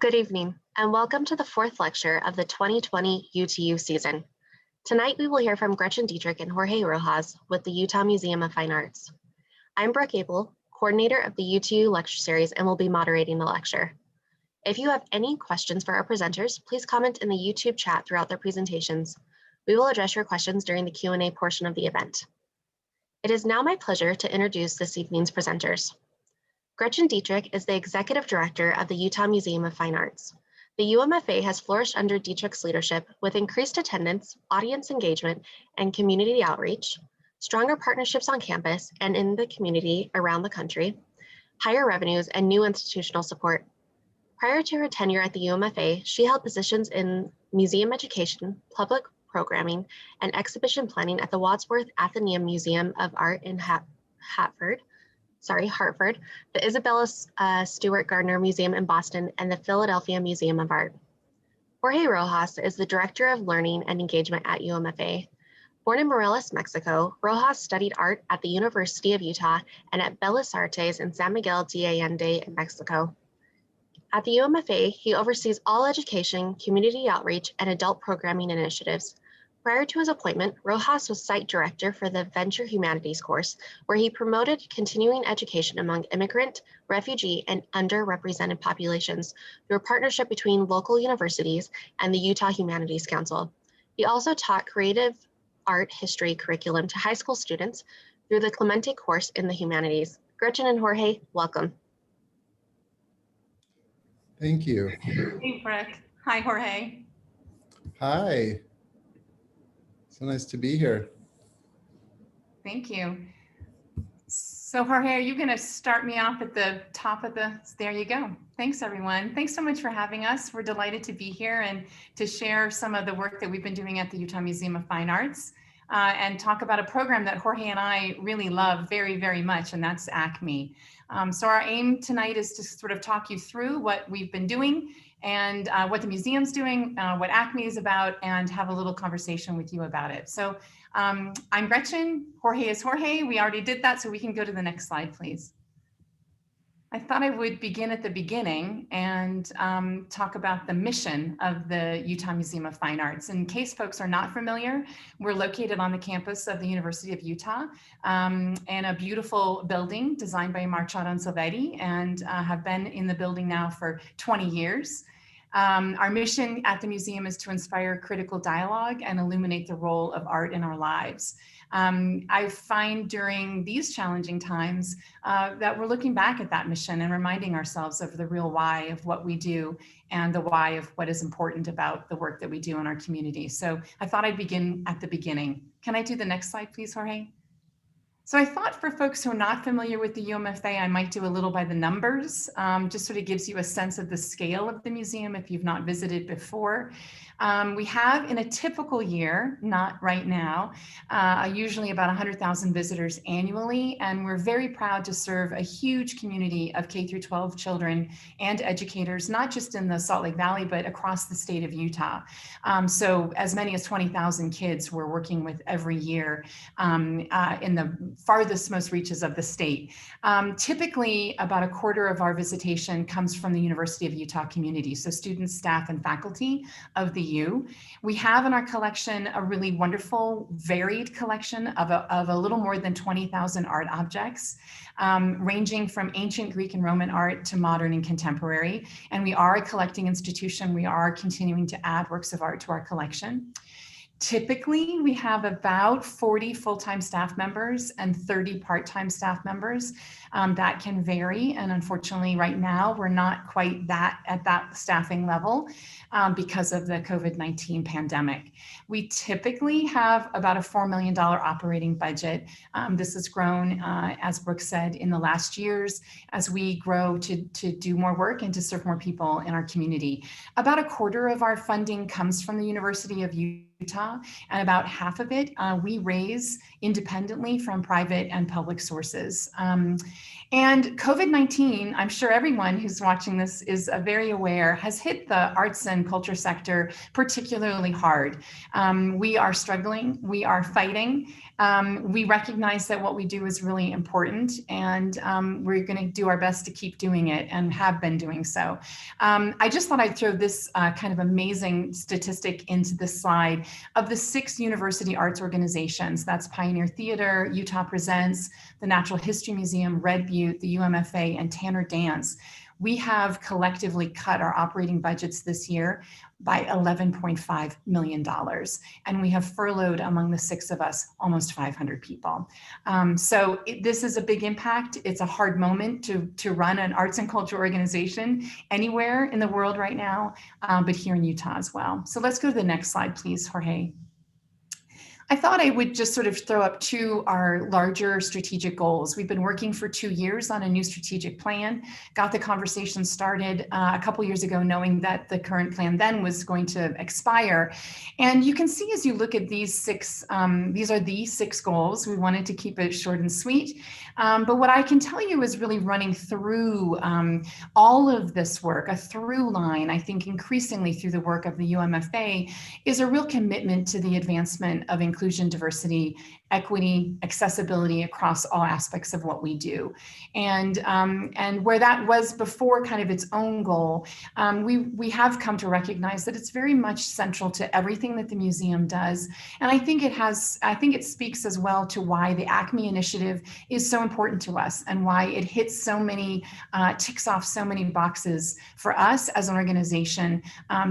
Good evening, and welcome to the fourth lecture of the 2020 UTU season. Tonight, we will hear from Gretchen Dietrich and Jorge Rojas with the Utah Museum of Fine Arts. I'm Brooke Abel, coordinator of the UTU lecture series, and will be moderating the lecture. If you have any questions for our presenters, please comment in the YouTube chat throughout their presentations. We will address your questions during the Q&A portion of the event. It is now my pleasure to introduce this evening's presenters. Gretchen Dietrich is the Executive Director of the Utah Museum of Fine Arts. The UMFA has flourished under Dietrich's leadership with increased attendance, audience engagement, and community outreach, stronger partnerships on campus and in the community around the country, higher revenues, and new institutional support. Prior to her tenure at the UMFA, she held positions in museum education, public programming, and exhibition planning at the Wadsworth Atheneum Museum of Art in Hartford, the Isabella Stewart Gardner Museum in Boston, and the Philadelphia Museum of Art. Jorge Rojas is the Director of Learning and Engagement at UMFA. Born in Morelos, Mexico, Rojas studied art at the University of Utah and at Bellas Artes in San Miguel de Allende in Mexico. At the UMFA, he oversees all education, community outreach, and adult programming initiatives. Prior to his appointment, Rojas was site director for the Venture Humanities course, where he promoted continuing education among immigrant, refugee, and underrepresented populations through a partnership between local universities and the Utah Humanities Council. He also taught creative art history curriculum to high school students through the Clemente course in the humanities. Gretchen and Jorge, welcome. Thank you. Hey, Brooke. Hi, Jorge. Hi. So nice to be here. Thank you. So Jorge, are you going to start me off at the top of there you go. Thanks, everyone. Thanks so much for having us. We're delighted to be here and to share some of the work that we've been doing at the Utah Museum of Fine Arts and talk about a program that Jorge and I really love very, very much, and that's ACME. So our aim tonight is to sort of talk you through what we've been doing and what the museum's doing, what ACME is about, and have a little conversation with you about it. So I'm Gretchen, Jorge is Jorge. We already did that, so we can go to the next slide, please. I thought I would begin at the beginning and talk about the mission of the Utah Museum of Fine Arts. In case folks are not familiar, we're located on the campus of the University of Utah in a beautiful building designed by Marciano and Silvetti, and have been in the building now for 20 years. Our mission at the museum is to inspire critical dialogue and illuminate the role of art in our lives. I find during these challenging times that we're looking back at that mission and reminding ourselves of the real why of what we do and the why of what is important about the work that we do in our community. So I thought I'd begin at the beginning. Can I do the next slide, please, Jorge? So I thought for folks who are not familiar with the UMFA, I might do a little by the numbers, just sort of gives you a sense of the scale of the museum if you've not visited before. We have in a typical year, not right now, usually about 100,000 visitors annually, and we're very proud to serve a huge community of K through 12 children and educators, not just in the Salt Lake Valley, but across the state of Utah. So as many as 20,000 kids we're working with every year in the farthest most reaches of the state. Typically, about a quarter of our visitation comes from the University of Utah community, so students, staff, and faculty of the U. We have in our collection a really wonderful, varied collection of a little more than 20,000 art objects, ranging from ancient Greek and Roman art to modern and contemporary. And we are a collecting institution. We are continuing to add works of art to our collection. Typically, we have about 40 full-time staff members and 30 part-time staff members. That can vary, and unfortunately, right now, we're not quite at that staffing level because of the COVID-19 pandemic. We typically have about a $4 million operating budget. This has grown, as Brooke said, in the last years as we grow to do more work and to serve more people in our community. About a quarter of our funding comes from the University of Utah. Utah, and about half of it we raise independently from private and public sources. And COVID-19, I'm sure everyone who's watching this is very aware, has hit the arts and culture sector particularly hard. We are struggling, we are fighting. We recognize that what we do is really important, and we're going to do our best to keep doing it and have been doing so. I just thought I'd throw this kind of amazing statistic into this slide. Of the 6 university arts organizations, that's Pioneer Theater, Utah Presents, the Natural History Museum, Red Butte, the UMFA, and Tanner Dance, we have collectively cut our operating budgets this year by $11.5 million. And we have furloughed among the 6 of us almost 500 people. This is a big impact. It's a hard moment to run an arts and culture organization anywhere in the world right now, but here in Utah as well. So let's go to the next slide, please, Jorge. I thought I would just sort of throw up 2 our larger strategic goals. We've been working for 2 years on a new strategic plan, got the conversation started a couple years ago, knowing that the current plan then was going to expire. And you can see as you look at these 6, these are the 6 goals. We wanted to keep it short and sweet. But what I can tell you is really running through all of this work, a through line, I think increasingly through the work of the UMFA, is a real commitment to the advancement of inclusion, diversity, equity, accessibility across all aspects of what we do. And where that was before kind of its own goal, we have come to recognize that it's very much central to everything that the museum does. And I think it speaks as well to why the ACME Initiative is so important to us and why it hits so many, ticks off so many boxes for us as an organization,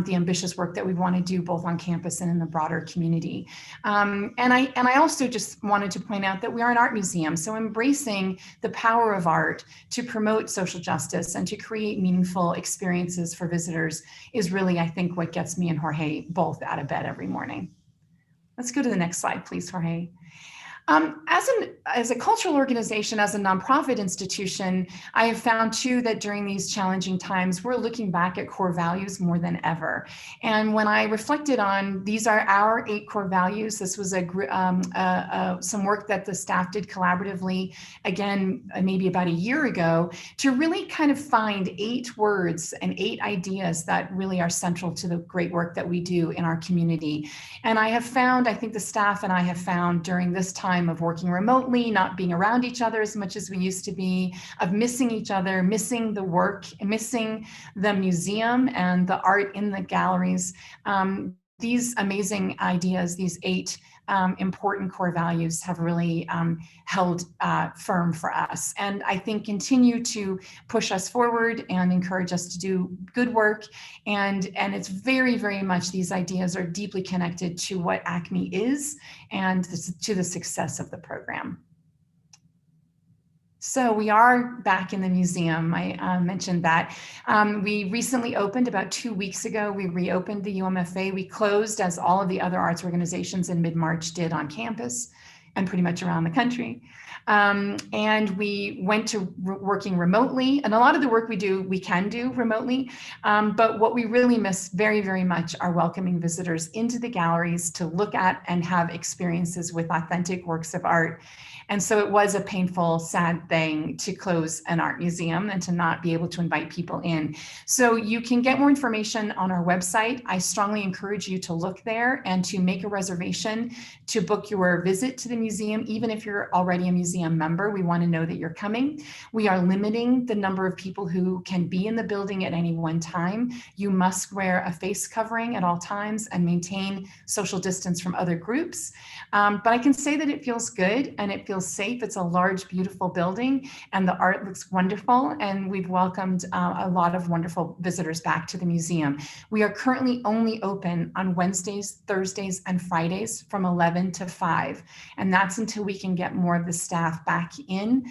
the ambitious work that we want to do both on campus and in the broader community. And I also just wanted to point out that we are an art museum, so embracing the power of art to promote social justice and to create meaningful experiences for visitors is really, I think, what gets me and Jorge both out of bed every morning. Let's go to the next slide, please, Jorge. As a cultural organization, as a nonprofit institution, I have found too that during these challenging times, we're looking back at core values more than ever. And when I reflected on, these are our 8 core values. This was some work that the staff did collaboratively, again, maybe about a year ago, to really kind of find 8 words and 8 ideas that really are central to the great work that we do in our community. And I have found, I think the staff and I have found during this time of working remotely, not being around each other as much as we used to be, of missing each other, missing the work, missing the museum and the art in the galleries. These amazing ideas, these 8 important core values have really held firm for us, and I think continue to push us forward and encourage us to do good work. And it's very, very much, these ideas are deeply connected to what ACME is and to the success of the program. So we are back in the museum. I mentioned that. We recently opened about 2 weeks ago. We reopened the UMFA. We closed, as all of the other arts organizations in mid-March did on campus and pretty much around the country. And we went to working remotely. And a lot of the work we do, we can do remotely. But what we really miss very, very much are welcoming visitors into the galleries to look at and have experiences with authentic works of art. And so it was a painful, sad thing to close an art museum and to not be able to invite people in. So you can get more information on our website. I strongly encourage you to look there and to make a reservation to book your visit to the museum. Even if you're already a museum member, we want to know that you're coming. We are limiting the number of people who can be in the building at any one time. You must wear a face covering at all times and maintain social distance from other groups. But I can say that it feels good and it feels safe. It's a large, beautiful building and the art looks wonderful. And we've welcomed a lot of wonderful visitors back to the museum. We are currently only open on Wednesdays, Thursdays, and Fridays from 11 to 5. And And that's until we can get more of the staff back in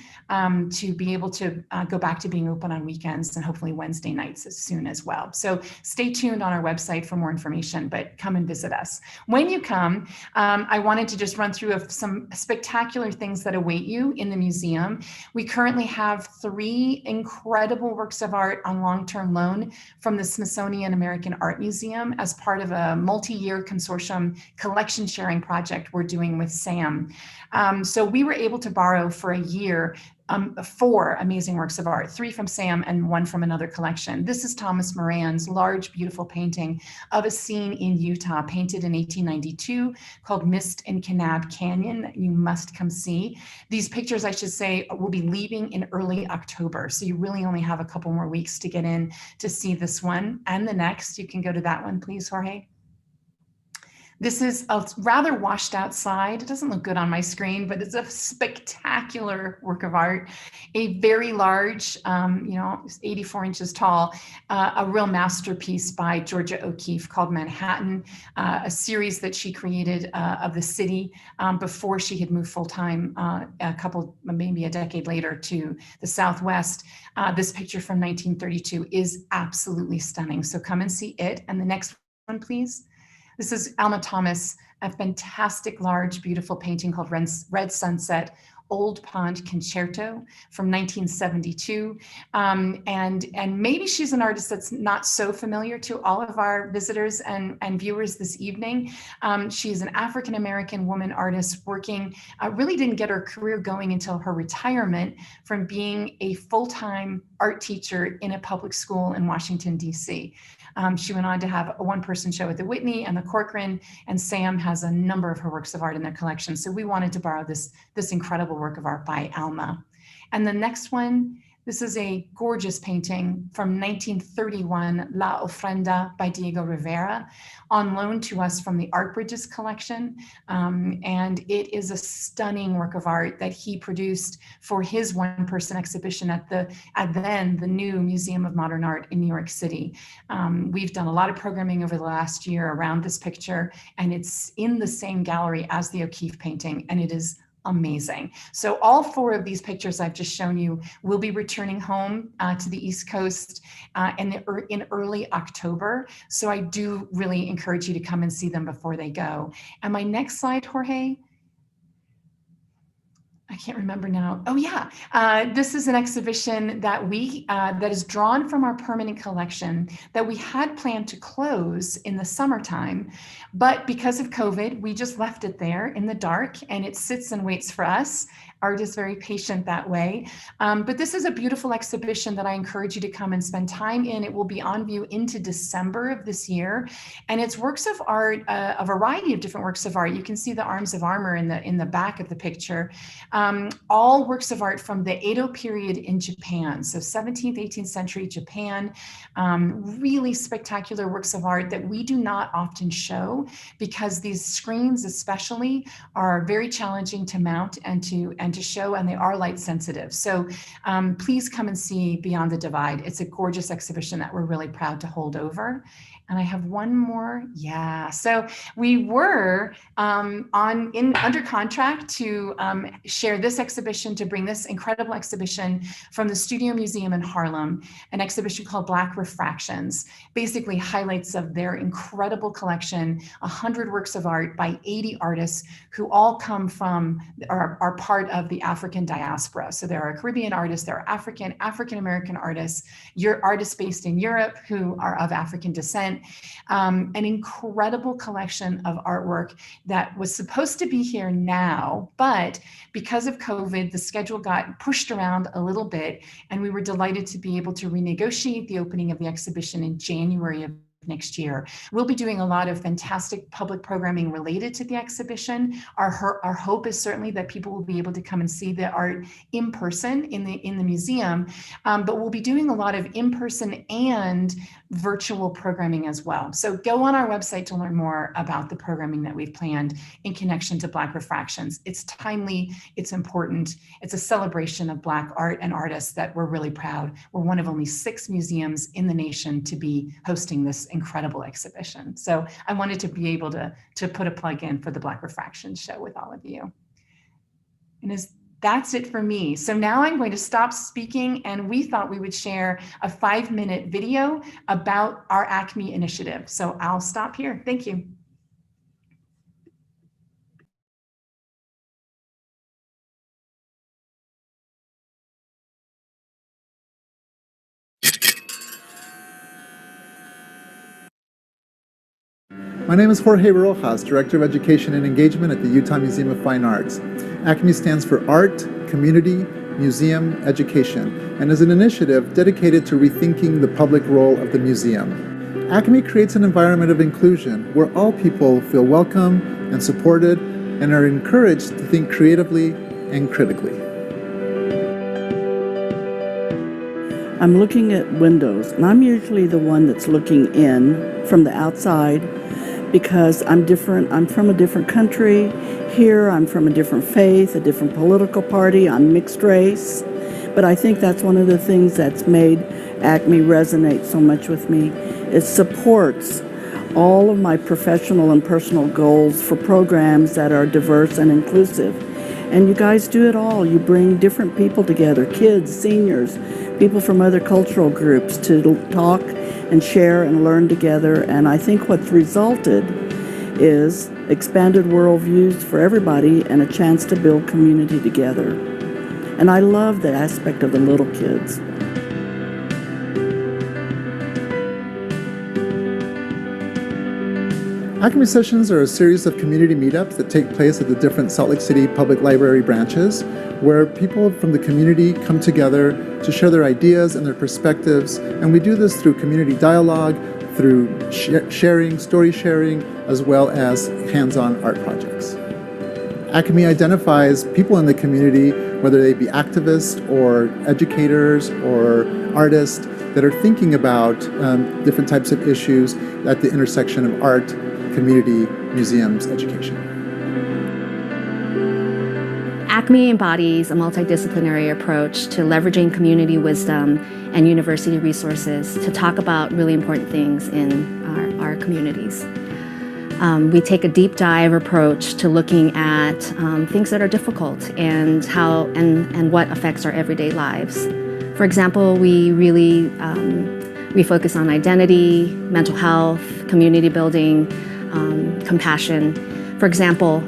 to be able to go back to being open on weekends and hopefully Wednesday nights as soon as well. So stay tuned on our website for more information, but come and visit us. When you come, I wanted to just run through some spectacular things that await you in the museum. We currently have 3 incredible works of art on long-term loan from the Smithsonian American Art Museum as part of a multi-year consortium collection sharing project we're doing with SAM. So we were able to borrow for a year 4 amazing works of art, 3 from SAM and 1 from another collection. This is Thomas Moran's large, beautiful painting of a scene in Utah, painted in 1892, called Mist in Kanab Canyon, that you must come see. These pictures, I should say, will be leaving in early October. So you really only have a couple more weeks to get in to see this one and the next. You can go to that one, please, Jorge. This is a rather washed out slide. It doesn't look good on my screen, but it's a spectacular work of art. A very large, 84 inches tall, a real masterpiece by Georgia O'Keeffe called Manhattan, a series that she created of the city before she had moved full-time maybe a decade later to the Southwest. This picture from 1932 is absolutely stunning. So come and see it. And the next one, please. This is Alma Thomas, a fantastic, large, beautiful painting called Red Sunset, Old Pond Concerto from 1972. And maybe she's an artist that's not so familiar to all of our visitors and viewers this evening. She's an African-American woman artist working, really didn't get her career going until her retirement from being a full-time art teacher in a public school in Washington, D.C. She went on to have a one-person show at the Whitney and the Corcoran, and Sam has a number of her works of art in their collection. So we wanted to borrow this incredible work of art by Alma. And the next one, this is a gorgeous painting from 1931, La Ofrenda by Diego Rivera, on loan to us from the Art Bridges collection. And it is a stunning work of art that he produced for his one-person exhibition at then the new Museum of Modern Art in New York City. We've done a lot of programming over the last year around this picture, and it's in the same gallery as the O'Keeffe painting, and it is amazing. So all 4 of these pictures I've just shown you will be returning home to the East Coast in early October. So I do really encourage you to come and see them before they go. And my next slide, Jorge, I can't remember now. Oh yeah, this is an exhibition that that is drawn from our permanent collection that we had planned to close in the summertime, but because of COVID, we just left it there in the dark, and it sits and waits for us. Art is very patient that way. But this is a beautiful exhibition that I encourage you to come and spend time in. It will be on view into December of this year. And it's works of art, a variety of different works of art. You can see the arms of armor in the back of the picture. All works of art from the Edo period in Japan. So 17th, 18th century Japan, really spectacular works of art that we do not often show because these screens especially are very challenging to mount and to show, and they are light sensitive. So please come and see Beyond the Divide. It's a gorgeous exhibition that we're really proud to hold over. And I have one more. Yeah. So we were under contract to share this exhibition, to bring this incredible exhibition from the Studio Museum in Harlem, an exhibition called Black Refractions, basically highlights of their incredible collection, 100 works of art by 80 artists who all come from, are part of the African diaspora. So there are Caribbean artists, there are African-American artists, artists based in Europe who are of African descent. An incredible collection of artwork that was supposed to be here now, but because of COVID, the schedule got pushed around a little bit, and we were delighted to be able to renegotiate the opening of the exhibition in January of next year. We'll be doing a lot of fantastic public programming related to the exhibition. Our hope is certainly that people will be able to come and see the art in person in the museum, but we'll be doing a lot of in-person and virtual programming as well. So go on our website to learn more about the programming that we've planned in connection to Black Refractions. It's timely, it's important, it's a celebration of Black art and artists that we're really proud. We're one of only 6 museums in the nation to be hosting this incredible exhibition. So I wanted to be able to put a plug in for the Black Refractions show with all of you. And that's it for me. So now I'm going to stop speaking, and we thought we would share a 5-minute video about our ACME initiative. So I'll stop here. Thank you. My name is Jorge Rojas, Director of Education and Engagement at the Utah Museum of Fine Arts. ACME stands for Art, Community, Museum, Education, and is an initiative dedicated to rethinking the public role of the museum. ACME creates an environment of inclusion where all people feel welcome and supported and are encouraged to think creatively and critically. I'm looking at windows, and I'm usually the one that's looking in from the outside because I'm different. I'm from a different country. Here, I'm from a different faith, a different political party. I'm mixed race. But I think that's one of the things that's made ACME resonate so much with me. It supports all of my professional and personal goals for programs that are diverse and inclusive. And you guys do it all. You bring different people together, kids, seniors, people from other cultural groups to talk and share and learn together. And I think what's resulted is expanded worldviews for everybody and a chance to build community together. And I love the aspect of the little kids. ACME sessions are a series of community meetups that take place at the different Salt Lake City Public Library branches, where people from the community come together to share their ideas and their perspectives. And we do this through community dialogue, through sharing, story sharing, as well as hands-on art projects. ACME identifies people in the community, whether they be activists or educators or artists, that are thinking about different types of issues at the intersection of art, community, museums, education. ACME embodies a multidisciplinary approach to leveraging community wisdom and university resources to talk about really important things in our communities. We take a deep dive approach to looking at things that are difficult and how and what affects our everyday lives. For example, we focus on identity, mental health, community building, compassion. For example,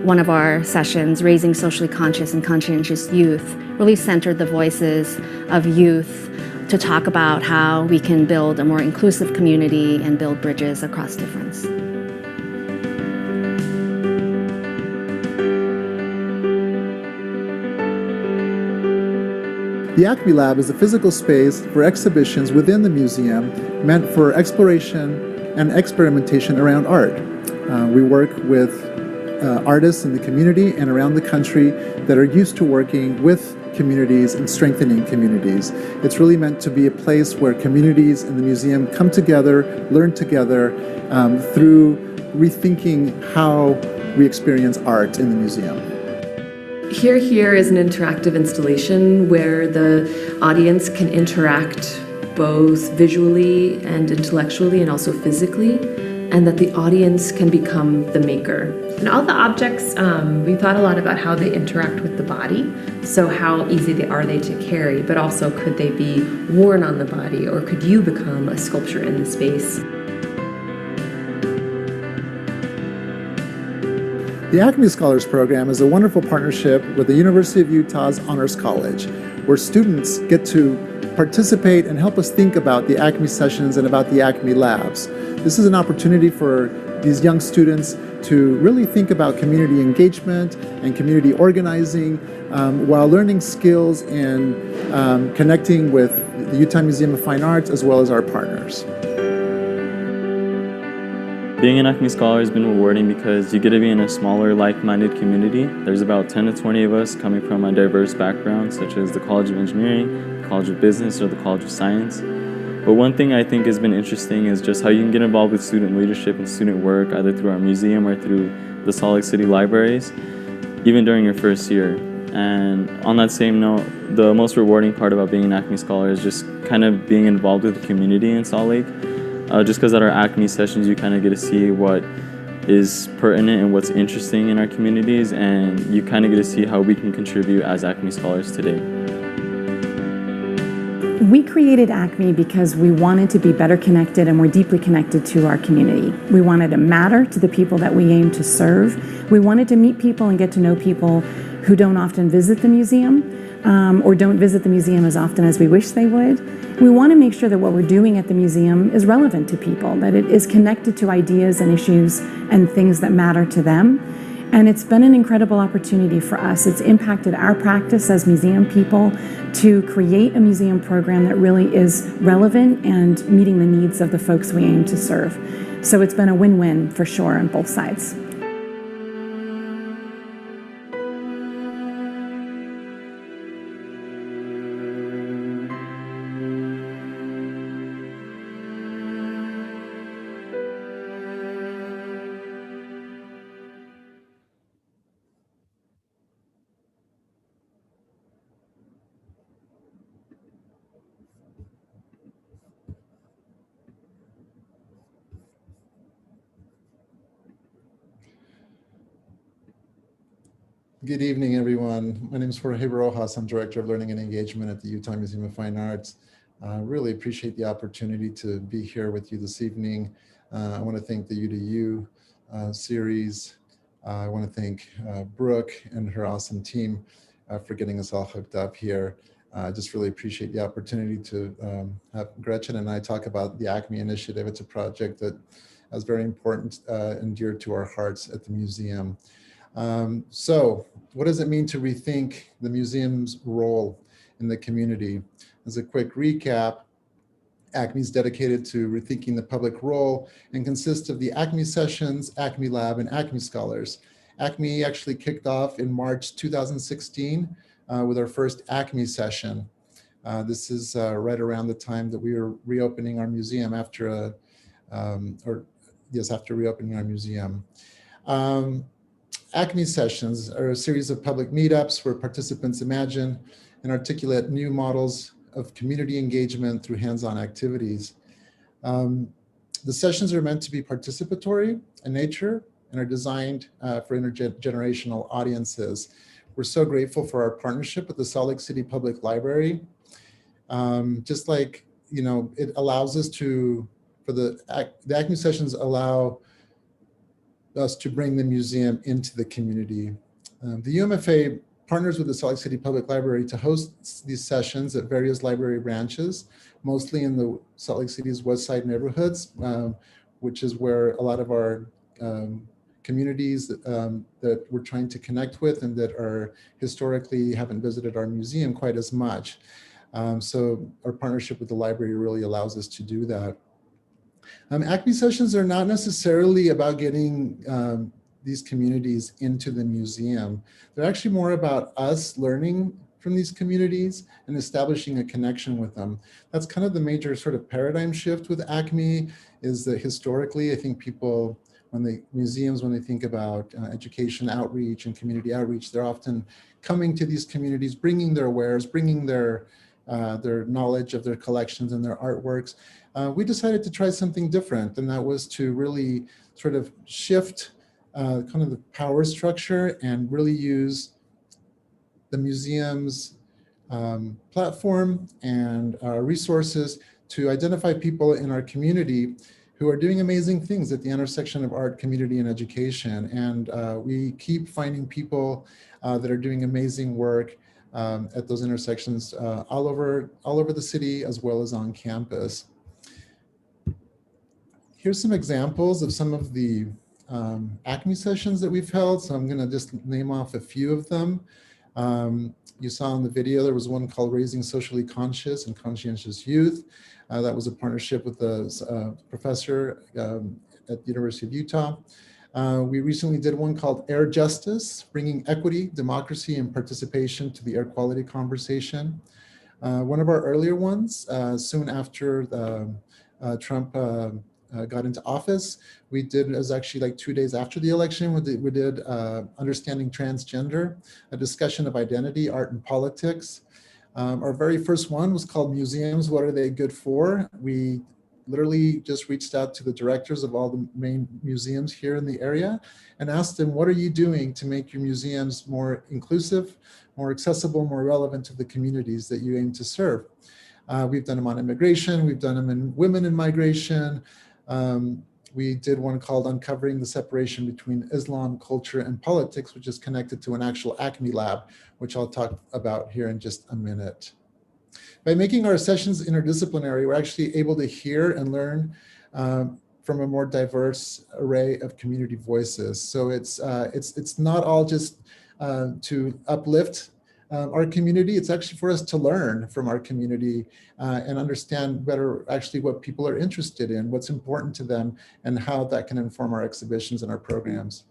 one of our sessions, Raising Socially Conscious and Conscientious Youth, really centered the voices of youth to talk about how we can build a more inclusive community and build bridges across difference. The ACME Lab is a physical space for exhibitions within the museum meant for exploration and experimentation around art. We work with artists in the community and around the country that are used to working with communities and strengthening communities. It's really meant to be a place where communities in the museum come together, learn together through rethinking how we experience art in the museum. Here is an interactive installation where the audience can interact both visually and intellectually and also physically, and that the audience can become the maker. And all the objects, we thought a lot about how they interact with the body. So how easy are they to carry, but also could they be worn on the body, or could you become a sculpture in the space? The ACME Scholars Program is a wonderful partnership with the University of Utah's Honors College, where students get to participate and help us think about the ACME sessions and about the ACME labs. This is an opportunity for these young students to really think about community engagement and community organizing while learning skills and connecting with the Utah Museum of Fine Arts as well as our partners. Being an ACME Scholar has been rewarding because you get to be in a smaller, like-minded community. There's about 10 to 20 of us coming from a diverse background, such as the College of Engineering, the College of Business, or the College of Science. But one thing I think has been interesting is just how you can get involved with student leadership and student work, either through our museum or through the Salt Lake City libraries, even during your first year. And on that same note, the most rewarding part about being an ACME Scholar is just kind of being involved with the community in Salt Lake. Just because at our ACME sessions, you kind of get to see what is pertinent and what's interesting in our communities, and you kind of get to see how we can contribute as ACME scholars today. We created ACME because we wanted to be better connected and more deeply connected to our community. We wanted to matter to the people that we aim to serve. We wanted to meet people and get to know people who don't often visit the museum or don't visit the museum as often as we wish they would. We want to make sure that what we're doing at the museum is relevant to people, that it is connected to ideas and issues and things that matter to them. And it's been an incredible opportunity for us. It's impacted our practice as museum people to create a museum program that really is relevant and meeting the needs of the folks we aim to serve. So it's been a win-win for sure on both sides. Good evening, everyone. My name is Jorge Rojas. I'm Director of Learning and Engagement at the Utah Museum of Fine Arts. I really appreciate the opportunity to be here with you this evening. I want to thank the U2U series. I want to thank Brooke and her awesome team for getting us all hooked up here. I just really appreciate the opportunity to have Gretchen and I talk about the ACME Initiative. It's a project that is very important and dear to our hearts at the museum. So what does it mean to rethink the museum's role in the community? As a quick recap, ACME is dedicated to rethinking the public role and consists of the ACME sessions, ACME Lab, and ACME Scholars. ACME actually kicked off in March 2016 with our first ACME session. This is right around the time that we were reopening our museum after reopening our museum. ACME sessions are a series of public meetups where participants imagine and articulate new models of community engagement through hands-on activities. The sessions are meant to be participatory in nature and are designed for intergenerational audiences. We're so grateful for our partnership with the Salt Lake City Public Library. Just like, you know, it allows us to, the ACME sessions allow us to bring the museum into the community. The UMFA partners with the Salt Lake City Public Library to host these sessions at various library branches, mostly in the Salt Lake City's West Side neighborhoods, which is where a lot of our communities that we're trying to connect with and that are historically haven't visited our museum quite as much. So our partnership with the library really allows us to do that. ACME sessions are not necessarily about getting these communities into the museum. They're actually more about us learning from these communities and establishing a connection with them. That's kind of the major sort of paradigm shift with ACME, is that historically, I think people, when they think about education outreach and community outreach, they're often coming to these communities, bringing their wares, bringing their knowledge of their collections and their artworks. We decided to try something different, and that was to really sort of shift kind of the power structure and really use the museum's platform and resources to identify people in our community who are doing amazing things at the intersection of art, community, and education. And we keep finding people that are doing amazing work at those intersections all over the city as well as on campus. Here's some examples of some of the ACME sessions that we've held. So I'm gonna just name off a few of them. You saw in the video, there was one called Raising Socially Conscious and Conscientious Youth. That was a partnership with a professor at the University of Utah. We recently did one called Air Justice, Bringing Equity, Democracy, and Participation to the Air Quality Conversation. One of our earlier ones, soon after Trump got into office, we did, it was actually like 2 days after the election, we did Understanding Transgender, a discussion of identity, art, and politics. Our very first one was called Museums, What Are They Good For? We literally just reached out to the directors of all the main museums here in the area and asked them, what are you doing to make your museums more inclusive, more accessible, more relevant to the communities that you aim to serve? We've done them on immigration, we've done them in women in migration. We did one called Uncovering the Separation Between Islam, Culture, and Politics, which is connected to an actual ACME lab, which I'll talk about here in just a minute. By making our sessions interdisciplinary, we're actually able to hear and learn from a more diverse array of community voices. So it's not all just to uplift our community. It's actually for us to learn from our community and understand better actually what people are interested in, what's important to them, and how that can inform our exhibitions and our programs.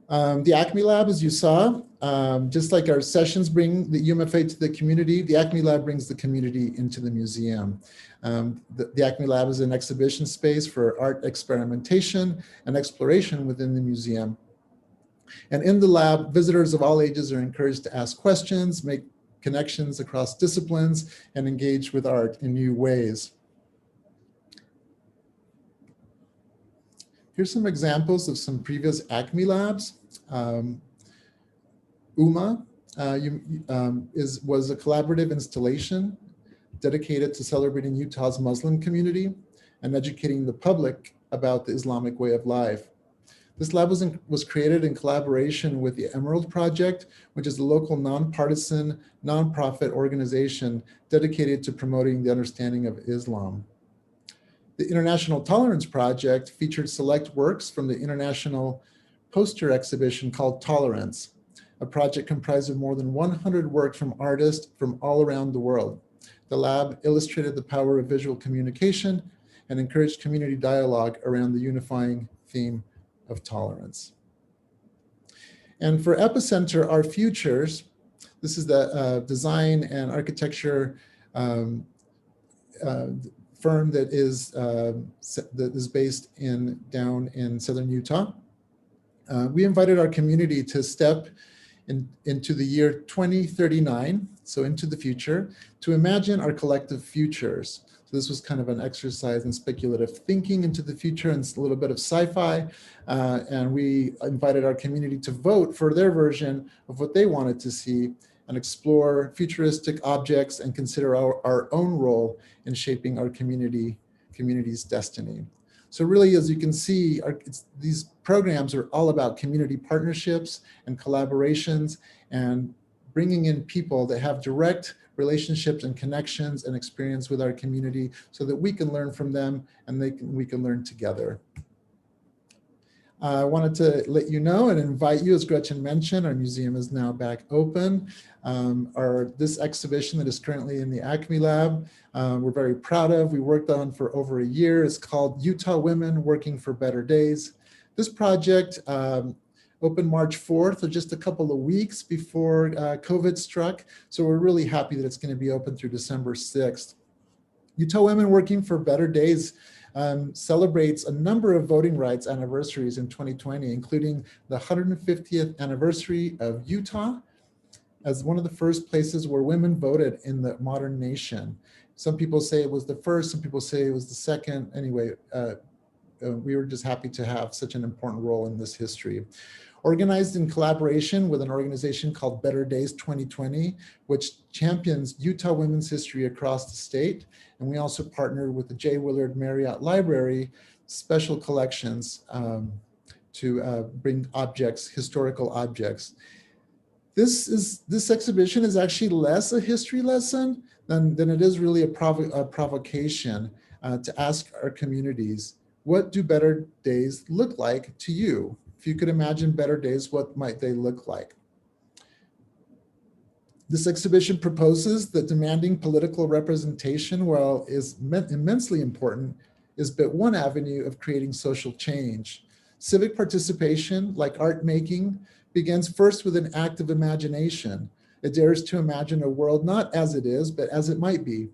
The ACME Lab, as you saw, just like our sessions bring the UMFA to the community, the ACME Lab brings the community into the museum. The ACME Lab is an exhibition space for art experimentation and exploration within the museum. And in the lab, visitors of all ages are encouraged to ask questions, make connections across disciplines, and engage with art in new ways. Here's some examples of some previous ACME labs. UMA was a collaborative installation dedicated to celebrating Utah's Muslim community and educating the public about the Islamic way of life. This lab was created in collaboration with the Emerald Project, which is a local nonpartisan, nonprofit organization dedicated to promoting the understanding of Islam. The International Tolerance Project featured select works from the international poster exhibition called Tolerance, a project comprised of more than 100 works from artists from all around the world. The lab illustrated the power of visual communication and encouraged community dialogue around the unifying theme of tolerance. And for Epicenter, Our Futures, this is the design and architecture firm that is based down in southern Utah. We invited our community to step into the year 2039, so into the future, to imagine our collective futures. So this was kind of an exercise in speculative thinking into the future and a little bit of sci-fi. And we invited our community to vote for their version of what they wanted to see and explore futuristic objects and consider our own role in shaping our community's destiny. So really, as you can see, these programs are all about community partnerships and collaborations and bringing in people that have direct relationships and connections and experience with our community so that we can learn from them and we can learn together. I wanted to let you know and invite you, as Gretchen mentioned, our museum is now back open. This exhibition that is currently in the ACME Lab, we're very proud of. We worked on for over a year. It's called Utah Women Working for Better Days. This project opened March 4th, or just a couple of weeks before COVID struck. So we're really happy that it's going to be open through December 6th. Utah Women Working for Better Days celebrates a number of voting rights anniversaries in 2020, including the 150th anniversary of Utah as one of the first places where women voted in the modern nation. Some people say it was the first, some people say it was the second. Anyway, we were just happy to have such an important role in this history. Organized in collaboration with an organization called Better Days 2020, which champions Utah women's history across the state. And we also partnered with the J. Willard Marriott Library special collections to bring objects, historical objects. This exhibition is actually less a history lesson than it is really a provocation to ask our communities, what do better days look like to you? If you could imagine better days, what might they look like? This exhibition proposes that demanding political representation, while is immensely important, is but one avenue of creating social change. Civic participation, like art making, begins first with an act of imagination. It dares to imagine a world not as it is, but as it might be.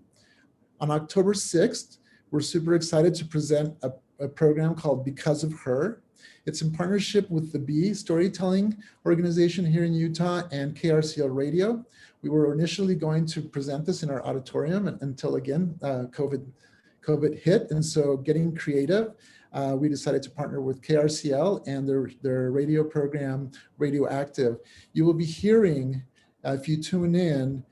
On October 6th, we're super excited to present a program called Because of Her. It's in partnership with the B Storytelling organization here in Utah and KRCL Radio. We were initially going to present this in our auditorium until again, COVID hit. And so getting creative, we decided to partner with KRCL and their radio program, Radioactive. You will be hearing, if you tune in,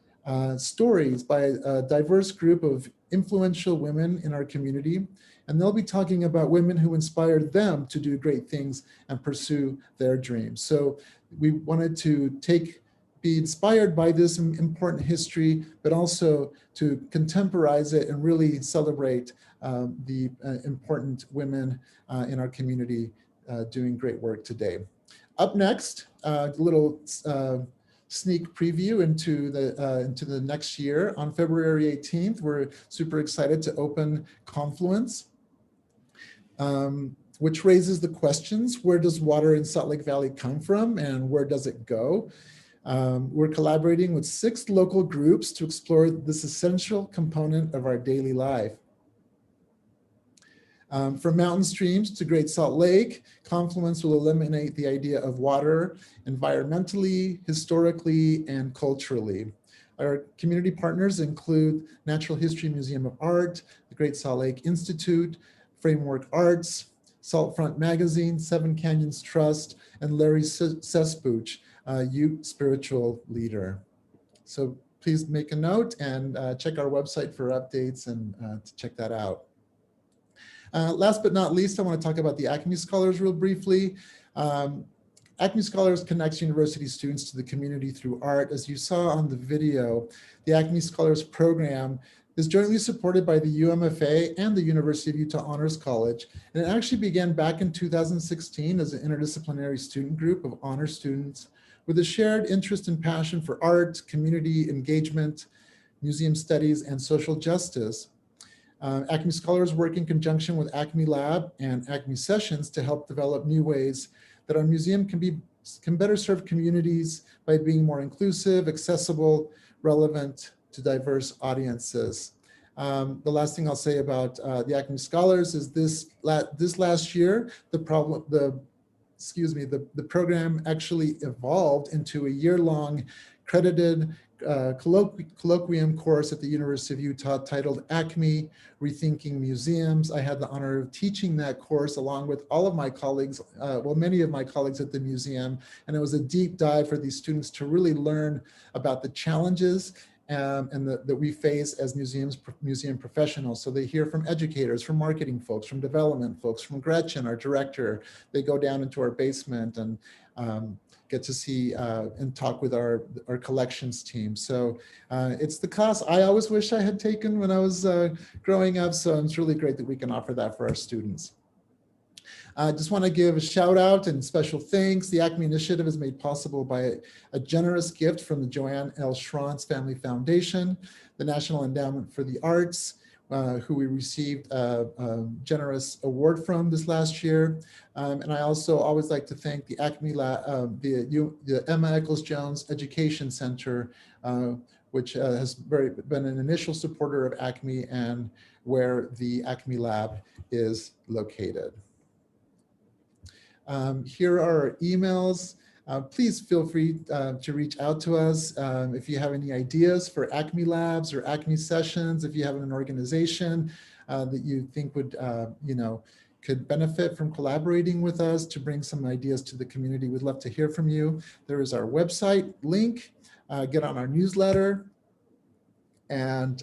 stories by a diverse group of influential women in our community. And they'll be talking about women who inspired them to do great things and pursue their dreams. So we wanted to be inspired by this important history, but also to contemporize it and really celebrate the important women in our community doing great work today. Up next, a little sneak preview into the next year. On February 18th, we're super excited to open Confluence, which raises the questions: where does water in Salt Lake Valley come from and where does it go? We're collaborating with 6 local groups to explore this essential component of our daily life. From mountain streams to Great Salt Lake, Confluence will eliminate the idea of water environmentally, historically, and culturally. Our community partners include Natural History Museum of Art, the Great Salt Lake Institute, Framework Arts, Saltfront Magazine, Seven Canyons Trust, and Larry Sespuch, Ute spiritual leader. So please make a note and check our website for updates and to check that out. Last but not least, I want to talk about the ACME Scholars real briefly. ACME Scholars connects university students to the community through art. As you saw on the video, the ACME Scholars program is jointly supported by the UMFA and the University of Utah Honors College. And it actually began back in 2016 as an interdisciplinary student group of honor students with a shared interest and passion for art, community engagement, museum studies, and social justice. ACME Scholars work in conjunction with ACME Lab and ACME Sessions to help develop new ways that our museum can better serve communities by being more inclusive, accessible, relevant to diverse audiences. The last thing I'll say about the ACME Scholars is this last year, the program actually evolved into a year-long credited colloquium course at the University of Utah titled ACME Rethinking Museums. I had the honor of teaching that course along with all of my colleagues, many of my colleagues at the museum, and it was a deep dive for these students to really learn about the challenges that we face as museum professionals. So they hear from educators, from marketing folks, from development folks, from Gretchen, our director. They go down into our basement and get to see and talk with our collections team. So it's the class I always wish I had taken when I was growing up. So it's really great that we can offer that for our students. I just want to give a shout out and special thanks. The ACME Initiative is made possible by a generous gift from the Joanne L. Schranz Family Foundation, the National Endowment for the Arts, who we received a generous award from this last year. And I also always like to thank the ACME Lab, the Emma Eccles-Jones Education Center, which has been an initial supporter of ACME and where the ACME Lab is located. Here are our emails. Please feel free to reach out to us if you have any ideas for ACME Labs or ACME Sessions, if you have an organization that you think would, could benefit from collaborating with us to bring some ideas to the community. We'd love to hear from you. There is our website link, get on our newsletter, and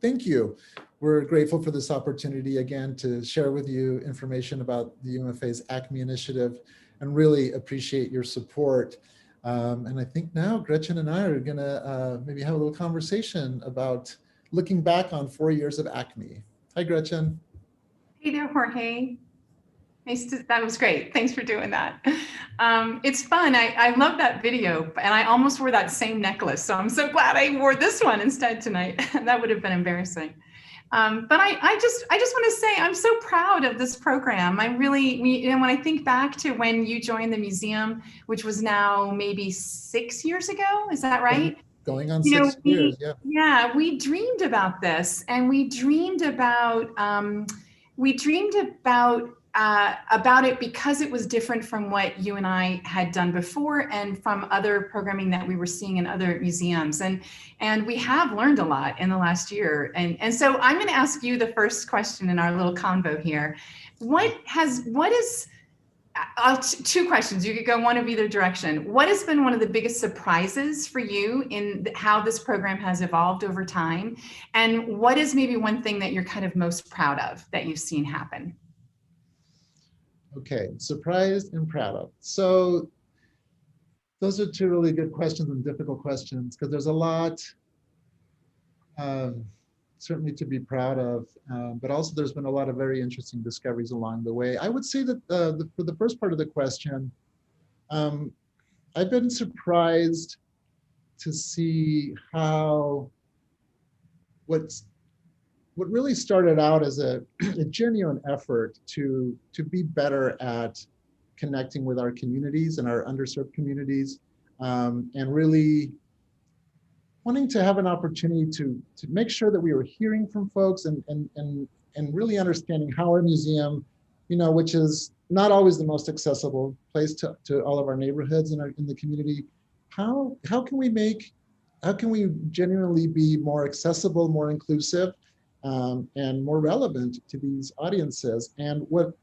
thank you. We're grateful for this opportunity again to share with you information about the UMFA's ACME Initiative and really appreciate your support. And I think now Gretchen and I are gonna maybe have a little conversation about looking back on 4 years of ACME. Hi, Gretchen. Hey there, Jorge. That was great. Thanks for doing that. It's fun. I love that video, and I almost wore that same necklace. So I'm so glad I wore this one instead tonight. That would have been embarrassing. But I just want to say I'm so proud of this program. When I think back to when you joined the museum, which was now maybe 6 years ago, is that right? Going on 6 years, yeah. Yeah, we dreamed about this, and we dreamed about about it because it was different from what you and I had done before and from other programming that we were seeing in other museums. And we have learned a lot in the last year. And so I'm going to ask you the first question in our little convo here. Two questions. You could go one of either direction. What has been one of the biggest surprises for you in how this program has evolved over time? And what is maybe one thing that you're kind of most proud of that you've seen happen? Okay, surprised and proud of. So those are two really good questions and difficult questions because there's a lot certainly to be proud of, but also there's been a lot of very interesting discoveries along the way. I would say that for the first part of the question, I've been surprised to see how what really started out as a genuine effort to be better at connecting with our communities and our underserved communities, and really wanting to have an opportunity to make sure that we were hearing from folks and really understanding how our museum, which is not always the most accessible place to all of our neighborhoods in the community, how can we genuinely be more accessible, more inclusive, and more relevant to these audiences. And what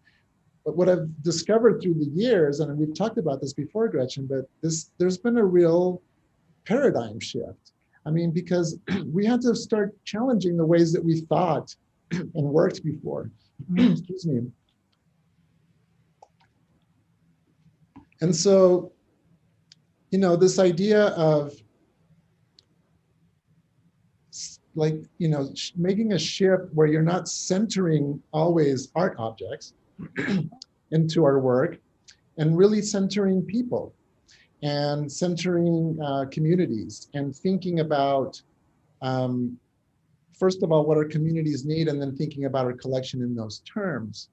I've discovered through the years, and we've talked about this before, Gretchen, but there's been a real paradigm shift. I mean, because we had to start challenging the ways that we thought and worked before. Excuse me. And so, this idea of making a shift where you're not centering always art objects into our work, and really centering people and centering communities and thinking about, first of all, what our communities need, and then thinking about our collection in those terms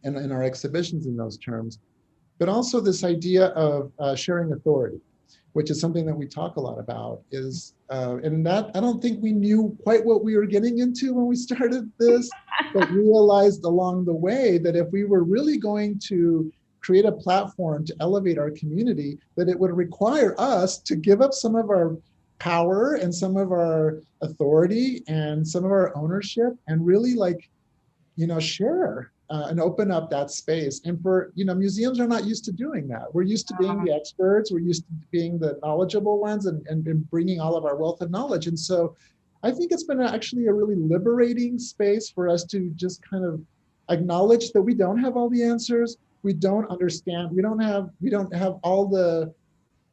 and in our exhibitions in those terms. But also this idea of sharing authority, which is something that we talk a lot about, and that I don't think we knew quite what we were getting into when we started this, but realized along the way that if we were really going to create a platform to elevate our community, that it would require us to give up some of our power and some of our authority and some of our ownership and really share and open up that space. And for, museums are not used to doing that. We're used to being the experts. We're used to being the knowledgeable ones and bringing all of our wealth of knowledge. And so I think it's been actually a really liberating space for us to just kind of acknowledge that we don't have all the answers. We don't understand. We don't have all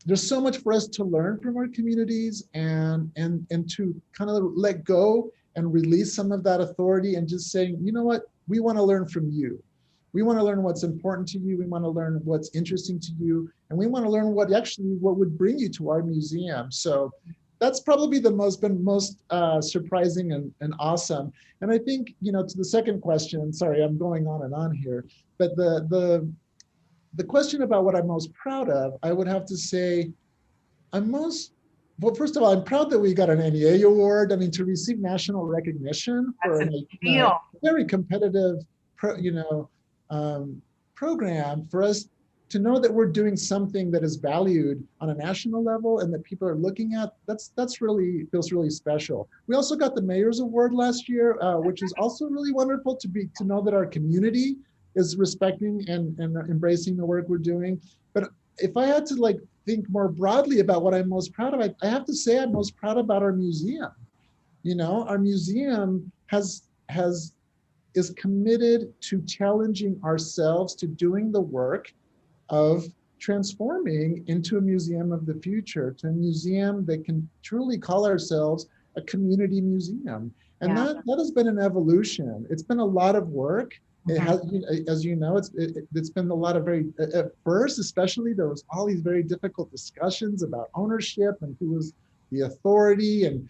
there's so much for us to learn from our communities and to kind of let go and release some of that authority and just saying, you know what, we want to learn from you. We want to learn what's important to you. We want to learn what's interesting to you. And we want to learn what would bring you to our museum. So that's probably the most surprising and awesome. And I think, to the second question, sorry, I'm going on and on here, but the question about what I'm most proud of, I would have to say, well, first of all, I'm proud that we got an NEA award. I mean, to receive national recognition for a very competitive, program, for us to know that we're doing something that is valued on a national level and that people are looking at, that's really feels really special. We also got the Mayor's Award last year, which is also really wonderful to know that our community is respecting and embracing the work we're doing. But if I had to think more broadly about what I'm most proud of, I have to say I'm most proud about our museum. Our museum is committed to challenging ourselves, to doing the work of transforming into a museum of the future, to a museum that can truly call ourselves a community museum. And that has been an evolution. It's been a lot of work. It has, as you know, it's been a lot of at first, especially, there was all these very difficult discussions about ownership and who was the authority and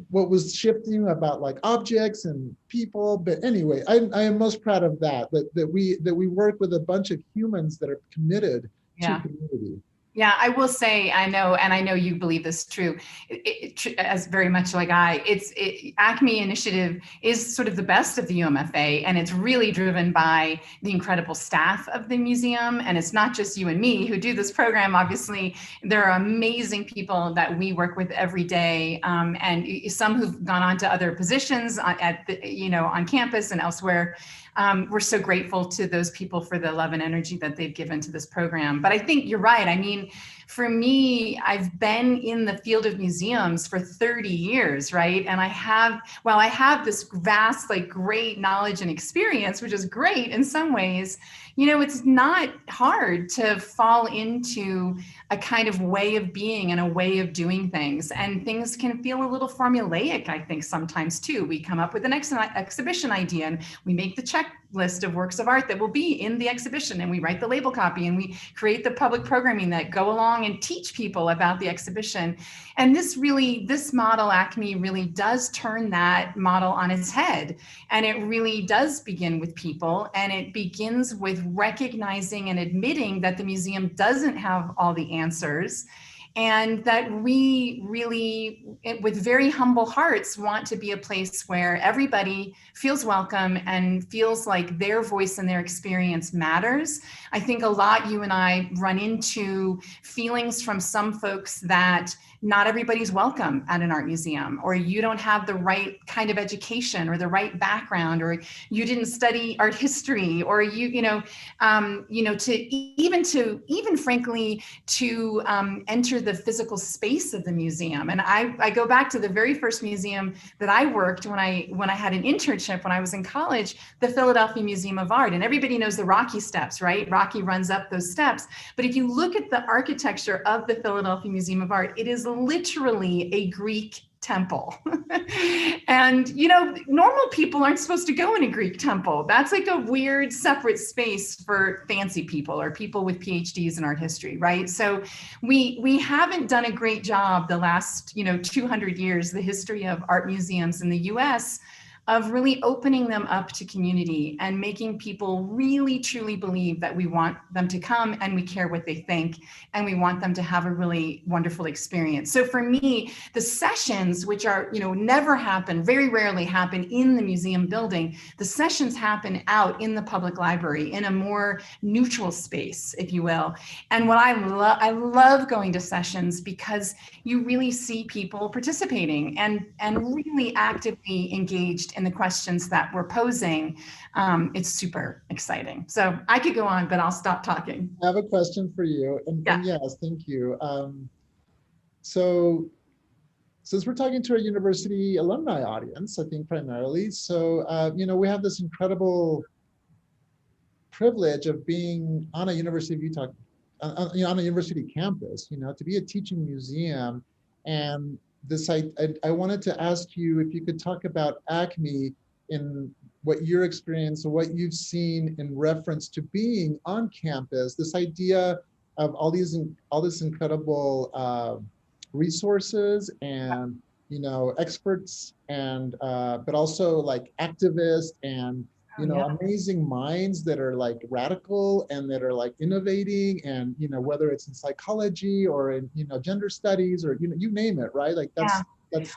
what was shifting about objects and people. But anyway, I am most proud of that we work with a bunch of humans that are committed to community. Yeah, I will say, I know, and I know you believe this is true, as very much like ACME Initiative is sort of the best of the UMFA, and it's really driven by the incredible staff of the museum. And it's not just you and me who do this program. Obviously, there are amazing people that we work with every day, and some who've gone on to other positions on campus and elsewhere. We're so grateful to those people for the love and energy that they've given to this program. But I think you're right. I mean, for me, I've been in the field of museums for 30 years, right? And I have this vast, like, great knowledge and experience, which is great in some ways. It's not hard to fall into a kind of way of being and a way of doing things. And things can feel a little formulaic, I think, sometimes too. We come up with an exhibition idea and we make the checklist of works of art that will be in the exhibition, and we write the label copy, and we create the public programming that go along and teach people about the exhibition. And this model, ACME, really does turn that model on its head. And it really does begin with people, and it begins with recognizing and admitting that the museum doesn't have all the answers, and that we really, with very humble hearts, want to be a place where everybody feels welcome and feels like their voice and their experience matters. I think a lot, you and I run into feelings from some folks that not everybody's welcome at an art museum, or you don't have the right kind of education or the right background, or you didn't study art history, or even frankly to enter the physical space of the museum. And I go back to the very first museum that I worked when I had an internship when I was in college, the Philadelphia Museum of Art. And everybody knows the Rocky steps, right? Rocky runs up those steps. But if you look at the architecture of the Philadelphia Museum of Art, it is literally a Greek temple. And, normal people aren't supposed to go in a Greek temple. That's like a weird separate space for fancy people or people with PhDs in art history, right? So we haven't done a great job the last, 200 years, the history of art museums in the US, of really opening them up to community and making people really truly believe that we want them to come and we care what they think and we want them to have a really wonderful experience. So for me, the sessions, which are, never happen, very rarely happen in the museum building, the sessions happen out in the public library in a more neutral space, if you will. And what I love going to sessions because you really see people participating and really actively engaged in the questions that we're posing. It's super exciting. So I could go on, but I'll stop talking. I have a question for you. And yes, thank you. So since we're talking to a university alumni audience, I think primarily, so, we have this incredible privilege of being on a University of Utah, on a university campus, to be a teaching museum. And this, I wanted to ask you if you could talk about ACME in what your experience or what you've seen in reference to being on campus, this idea of all this incredible resources and, experts and, but also like activists and, amazing minds that are like radical and that are like innovating and, whether it's in psychology or in, gender studies or, you name it, right? Like that's.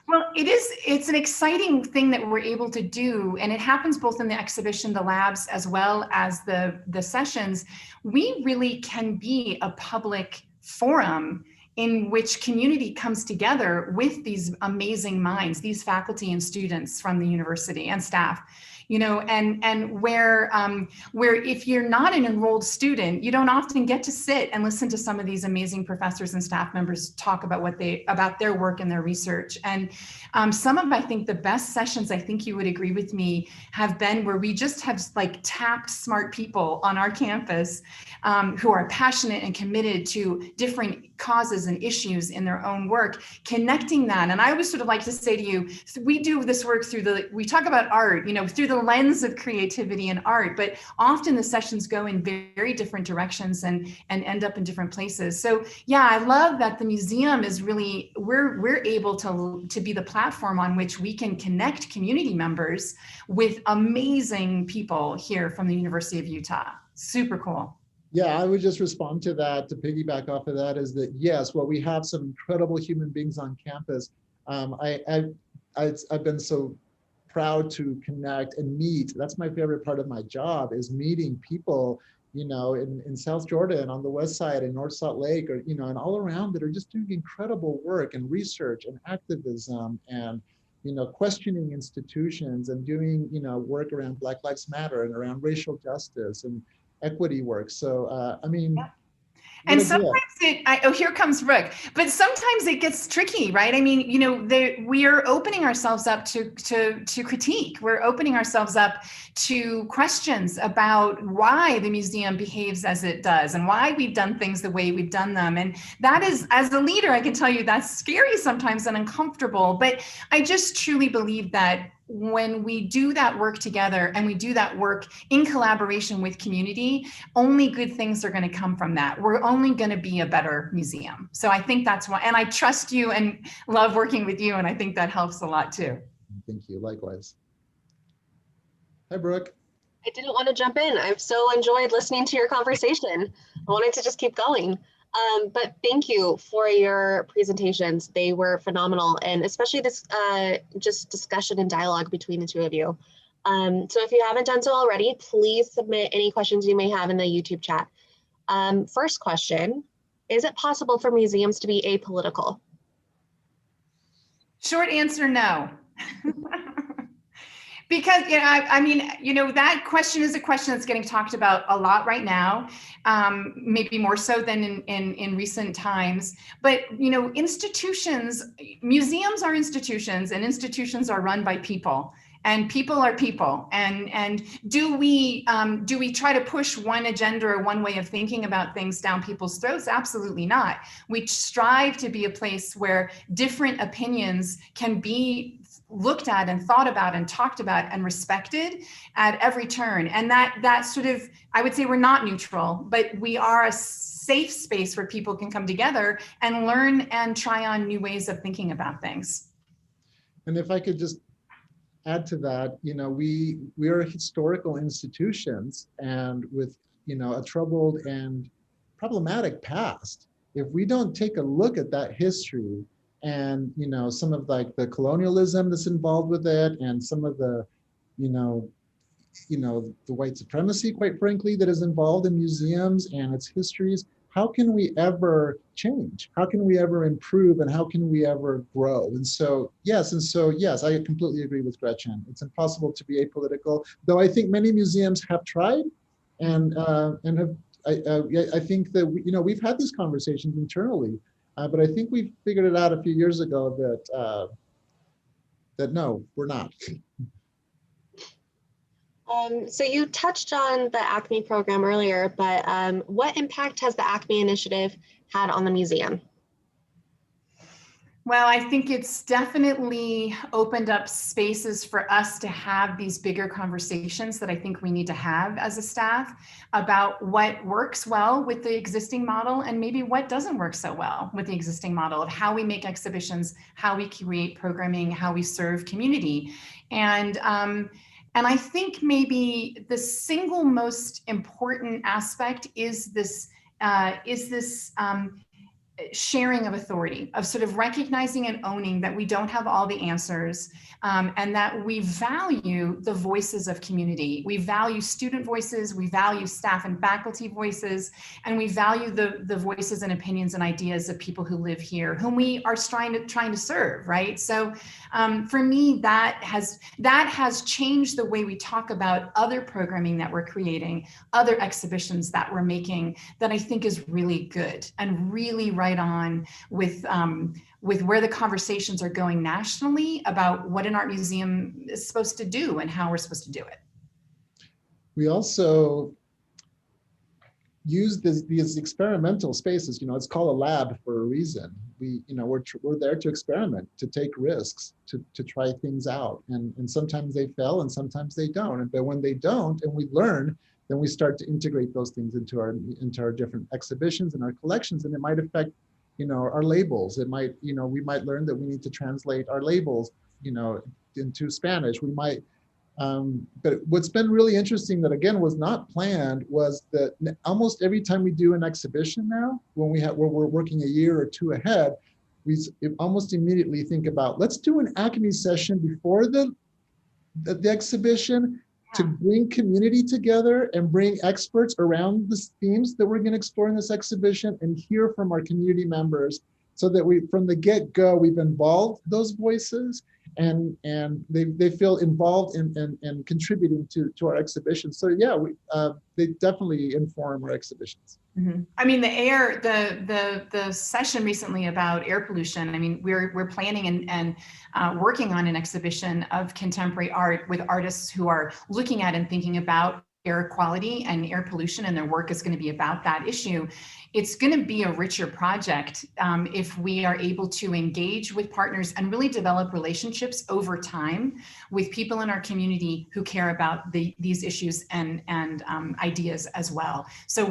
Well, it's an exciting thing that we're able to do. And it happens both in the exhibition, the labs, as well as the sessions. We really can be a public forum in which community comes together with these amazing minds, these faculty and students from the university and staff. And where if you're not an enrolled student, you don't often get to sit and listen to some of these amazing professors and staff members talk about about their work and their research. And some of, I think, the best sessions, I think you would agree with me, have been where we just have like tapped smart people on our campus who are passionate and committed to different causes and issues in their own work, connecting that. And I always sort of like to say to you, we do this work we talk about art, through the lens of creativity and art, but often the sessions go in very different directions and end up in different places. So yeah, I love that the museum is really, we're able to be the platform on which we can connect community members with amazing people here from the University of Utah. Super cool. Yeah, I would just respond to that, to piggyback off of that, is that yes, well, we have some incredible human beings on campus. I've been so proud to connect and meet. That's my favorite part of my job, is meeting people, in South Jordan, on the west side, in North Salt Lake, or, and all around, that are just doing incredible work and research and activism and, questioning institutions and doing, work around Black Lives Matter and around racial justice and equity work. So, I mean, and sometimes here comes Brooke, but sometimes it gets tricky, right? I mean, we are opening ourselves up to critique. We're opening ourselves up to questions about why the museum behaves as it does and why we've done things the way we've done them. And that is, as a leader, I can tell you that's scary sometimes and uncomfortable, but I just truly believe that when we do that work together and we do that work in collaboration with community, only good things are going to come from that. We're only going to be a better museum. So I think that's why, and I trust you and love working with you. And I think that helps a lot too. Thank you. Likewise. Hi, Brooke. I didn't want to jump in. I've so enjoyed listening to your conversation. I wanted to just keep going. But thank you for your presentations. They were phenomenal, and especially this just discussion and dialogue between the two of you. So if you haven't done so already, please submit any questions you may have in the YouTube chat. First question, is it possible for museums to be apolitical? Short answer, no. Because, that question is a question that's getting talked about a lot right now, maybe more so than in recent times. But, institutions, museums are institutions, and institutions are run by people. And people are people. And do we try to push one agenda or one way of thinking about things down people's throats? Absolutely not. We strive to be a place where different opinions can be looked at and thought about and talked about and respected at every turn. And that sort of, I would say we're not neutral, but we are a safe space where people can come together and learn and try on new ways of thinking about things. And if I could just add to that, we are historical institutions, and with, a troubled and problematic past. If we don't take a look at that history and, some of like the colonialism that's involved with it, and some of the, the white supremacy, quite frankly, that is involved in museums and its histories, how can we ever change? How can we ever improve? And how can we ever grow? And so, yes, I completely agree with Gretchen. It's impossible to be apolitical, though I think many museums have tried and have, I think that, we've had these conversations internally, but I think we figured it out a few years ago that no, we're not. So you touched on the ACME program earlier, but what impact has the ACME Initiative had on the museum? Well, I think it's definitely opened up spaces for us to have these bigger conversations that I think we need to have as a staff about what works well with the existing model and maybe what doesn't work so well with the existing model of how we make exhibitions, how we create programming, how we serve community. And I think maybe the single most important aspect is this sharing of authority, of sort of recognizing and owning that we don't have all the answers, and that we value the voices of community. We value student voices, we value staff and faculty voices, and we value the voices and opinions and ideas of people who live here, whom we are trying to serve, right? So for me, that has changed the way we talk about other programming that we're creating, other exhibitions that we're making, that I think is really good and really right on with where the conversations are going nationally about what an art museum is supposed to do and how we're supposed to do it. We also use these experimental spaces. It's called a lab for a reason. We're there to experiment, to take risks, to try things out, and sometimes they fail and sometimes they don't. But when they don't, and we learn, then we start to integrate those things into our different exhibitions and our collections, and it might affect our labels. It might, we might learn that we need to translate our labels into Spanish. We might But what's been really interesting that again was not planned was that almost every time we do an exhibition now, when we're working a year or two ahead, we almost immediately think about, let's do an ACME session before the exhibition to bring community together and bring experts around the themes that we're going to explore in this exhibition and hear from our community members, so that we, from the get-go, we've involved those voices and they feel involved in contributing to our exhibition. So yeah, they definitely inform our exhibitions. Mm-hmm. I mean, the session recently about air pollution. I mean, we're planning and working on an exhibition of contemporary art with artists who are looking at and thinking about air quality and air pollution, and their work is going to be about that issue. It's going to be a richer project if we are able to engage with partners and really develop relationships over time with people in our community who care about these issues and ideas as well. So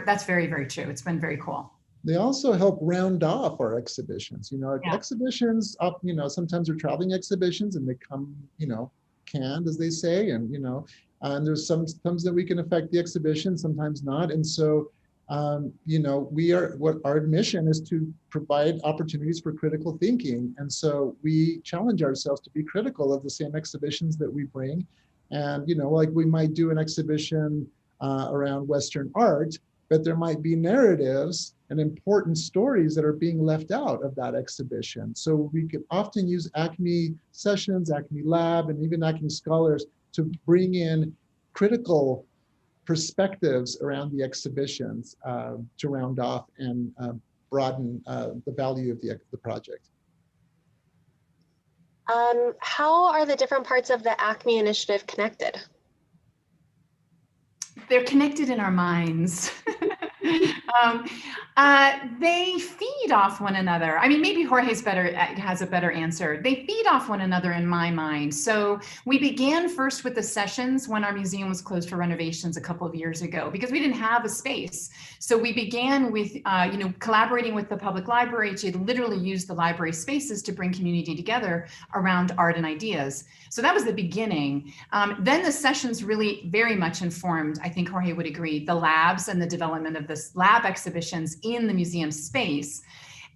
that's very, very true. It's been very cool. They also help round off our exhibitions. Exhibitions, sometimes they're traveling exhibitions and they come, canned, as they say, and and there's sometimes that we can affect the exhibition, sometimes not. And so, what our mission is to provide opportunities for critical thinking. And so we challenge ourselves to be critical of the same exhibitions that we bring. And, like we might do an exhibition around Western art, but there might be narratives and important stories that are being left out of that exhibition. So we can often use ACME sessions, ACME Lab, and even ACME Scholars to bring in critical perspectives around the exhibitions to round off and broaden the value of the project. How are the different parts of the ACME initiative connected? They're connected in our minds. They feed off one another. I mean, maybe Jorge has a better answer. They feed off one another in my mind. So we began first with the sessions when our museum was closed for renovations a couple of years ago, because we didn't have a space. So we began with, collaborating with the public library to literally use the library spaces to bring community together around art and ideas. So that was the beginning. Then the sessions really very much informed, I think Jorge would agree, the labs and the development of this lab exhibitions in the museum space.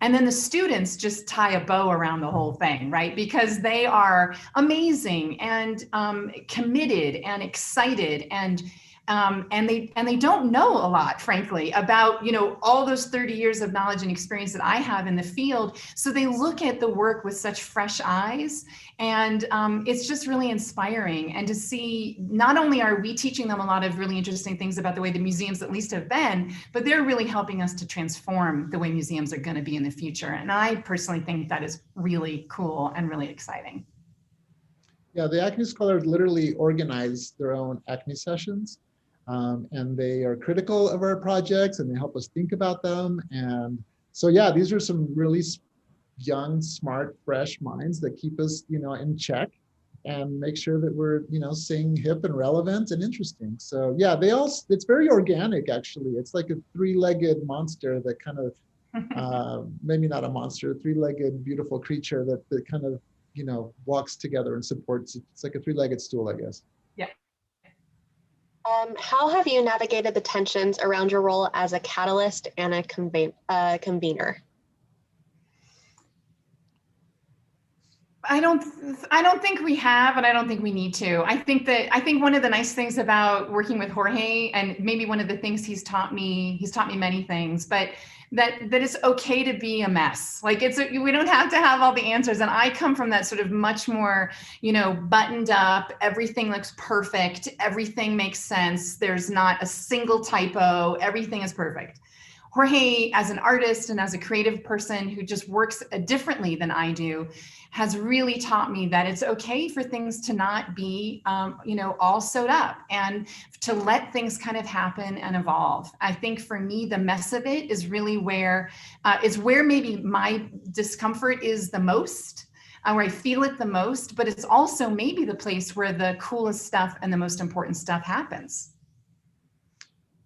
And then the students just tie a bow around the whole thing, right? Because they are amazing and committed and excited and they don't know a lot, frankly, about, all those 30 years of knowledge and experience that I have in the field. So they look at the work with such fresh eyes, and it's just really inspiring. And to see, not only are we teaching them a lot of really interesting things about the way the museums at least have been, but they're really helping us to transform the way museums are going to be in the future. And I personally think that is really cool and really exciting. Yeah, the ACME Scholars literally organize their own ACME sessions. And they are critical of our projects and they help us think about them. And so, yeah, these are some really young, smart, fresh minds that keep us, in check and make sure that we're, staying hip and relevant and interesting. So yeah, it's very organic, actually. It's like a three-legged monster that kind of, maybe not a monster, a three-legged beautiful creature that kind of, walks together and supports. It's like a three-legged stool, I guess. Yeah. How have you navigated the tensions around your role as a catalyst and a convener? I don't think we have, and I don't think we need to. I think one of the nice things about working with Jorge, and maybe one of the things he's taught me many things, but that it's okay to be a mess. Like we don't have to have all the answers. And I come from that sort of much more, buttoned up, everything looks perfect, everything makes sense. There's not a single typo, everything is perfect. Jorge, as an artist and as a creative person who just works differently than I do, has really taught me that it's okay for things to not be, all sewed up, and to let things kind of happen and evolve. I think for me, the mess of it is really where maybe my discomfort is the most, where I feel it the most, but it's also maybe the place where the coolest stuff and the most important stuff happens.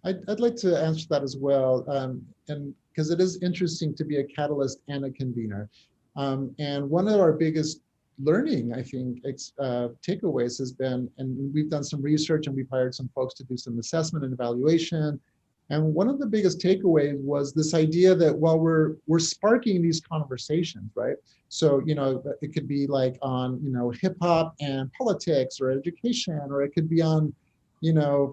I'd like to answer that as well, and because it is interesting to be a catalyst and a convener. And one of our biggest, learning, I think, takeaways has been, and we've done some research and we've hired some folks to do some assessment and evaluation. And one of the biggest takeaways was this idea that while we're sparking these conversations, right? So, it could be like on, hip hop and politics or education, or it could be on,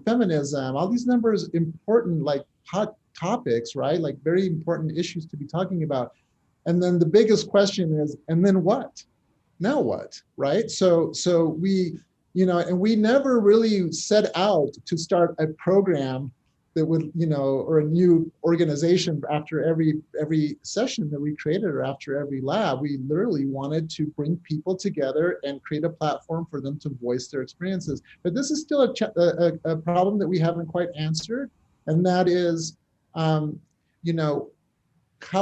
feminism, all these numbers, important, like hot topics, right? Like very important issues to be talking about. And then the biggest question is, and then what? Now what, right? So we, and we never really set out to start a program that would, or a new organization after every session that we created or after every lab. We literally wanted to bring people together and create a platform for them to voice their experiences. But this is still a problem that we haven't quite answered, and that is, how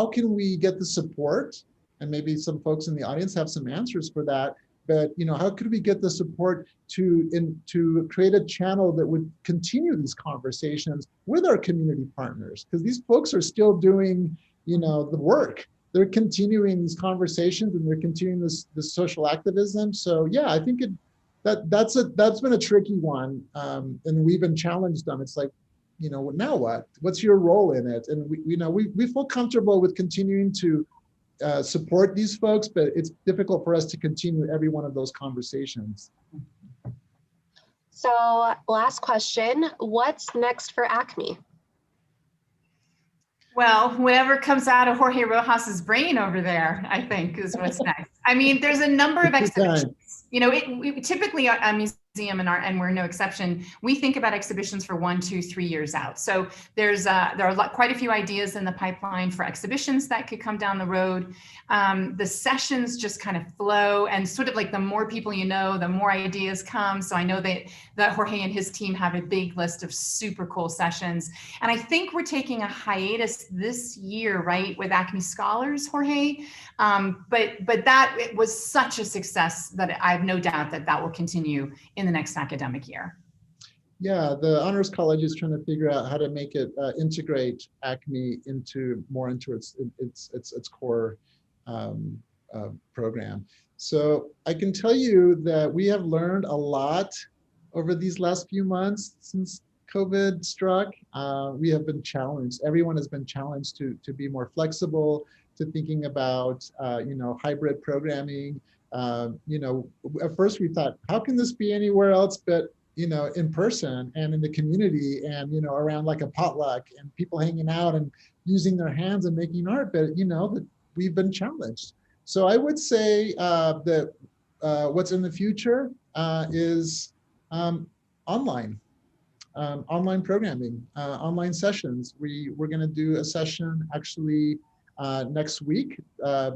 can we get the support? And maybe some folks in the audience have some answers for that. But how could we get the support to create a channel that would continue these conversations with our community partners? Because these folks are still doing, the work. They're continuing these conversations and they're continuing this social activism. So yeah, I think that's been a tricky one, and we've been challenged on. It's like, now what? What's your role in it? And we feel comfortable with continuing to support these folks, but it's difficult for us to continue every one of those conversations. So last question, what's next for ACME? Well, whatever comes out of Jorge Rojas's brain over there, I think, is what's next. I mean, there's a number of exhibitions. We typically a museum, and we're no exception. We think about exhibitions for 1, 2, 3 years out. So there are quite a few ideas in the pipeline for exhibitions that could come down the road. The sessions just kind of flow, and sort of like the more people the more ideas come. So I know that Jorge and his team have a big list of super cool sessions. And I think we're taking a hiatus this year, right, with ACME Scholars, Jorge. But that it was such a success that I have no doubt that will continue in the next academic year. Yeah, the Honors College is trying to figure out how to make it integrate ACME more into its core program. So I can tell you that we have learned a lot over these last few months since COVID struck. We have been challenged. Everyone has been challenged to be more flexible, to thinking about hybrid programming. At first we thought, how can this be anywhere else but in person and in the community and around like a potluck and people hanging out and using their hands and making art, but that we've been challenged. So I would say that what's in the future is online programming, online sessions. We're going to do a session actually next week.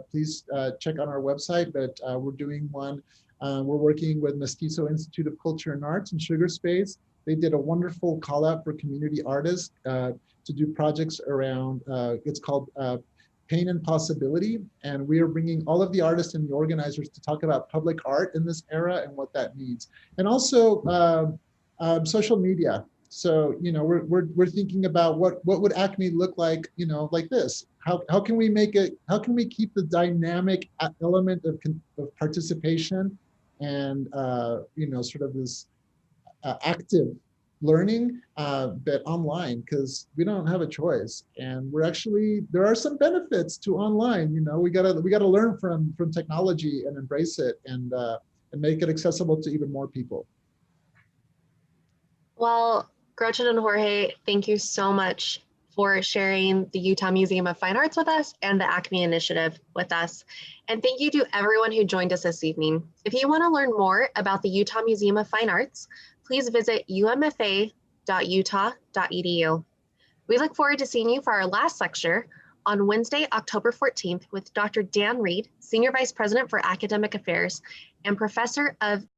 Please check on our website, but we're doing one. We're working with Mestizo Institute of Culture and Arts and Sugar Space. They did a wonderful call out for community artists to do projects around, it's called Pain and Possibility. And we are bringing all of the artists and the organizers to talk about public art in this era and what that means. And also social media. So, we're thinking about what would ACME look like, like this. How can we make it, how can we keep the dynamic element of participation and, sort of this active learning, but online, because we don't have a choice. And there are some benefits to online. We gotta learn from technology and embrace it and make it accessible to even more people. Well, Gretchen and Jorge, thank you so much for sharing the Utah Museum of Fine Arts with us and the ACME Initiative with us. And thank you to everyone who joined us this evening. If you want to learn more about the Utah Museum of Fine Arts, please visit umfa.utah.edu. We look forward to seeing you for our last lecture on Wednesday, October 14th with Dr. Dan Reed, Senior Vice President for Academic Affairs and Professor of